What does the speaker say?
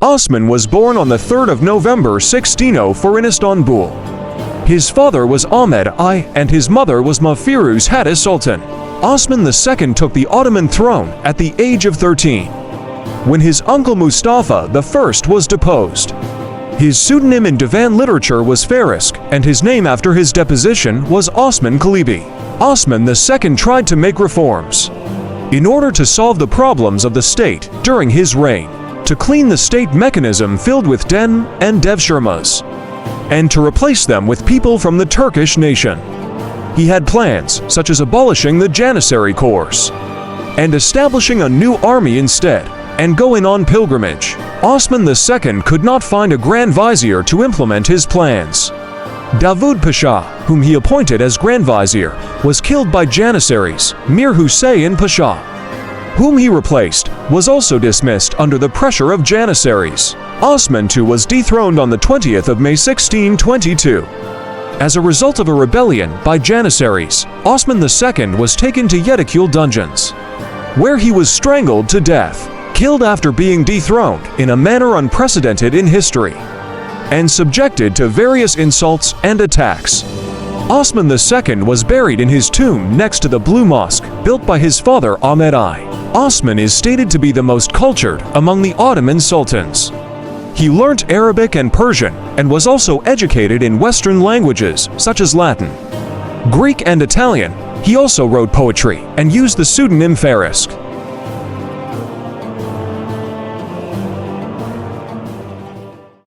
Osman was born on the 3rd of November 1604 in Istanbul. His father was Ahmed I and his mother was Mahfiruz Hatice Sultan. Osman II took the Ottoman throne at the age of 13, when his uncle Mustafa I was deposed. His pseudonym in Divan literature was Farisî, and his name after his deposition was Osman Çelebi. Osman II tried to make reforms in order to solve the problems of the state during his reign, to clean the state mechanism filled with Dönme and devshirmas, and to replace them with people from the Turkish nation. He had plans such as abolishing the Janissary Corps and establishing a new army instead, and going on pilgrimage. Osman II could not find a grand vizier to implement his plans. Davud Pasha, whom he appointed as grand vizier, was killed by janissaries. Hüseyin Pasha, whom he replaced, was also dismissed under the pressure of janissaries. Osman II was dethroned on the 20th of May 1622. As a result of a rebellion by janissaries, Osman II was taken to Yedikule dungeons, where he was strangled to death, killed after being dethroned in a manner unprecedented in history, and subjected to various insults and attacks. Osman II was buried in his tomb next to the Blue Mosque, built by his father Ahmed I. Osman is stated to be the most cultured among the Ottoman sultans. He learnt Arabic and Persian and was also educated in Western languages such as Latin, Greek and Italian. He also wrote poetry and used the pseudonym Farisî.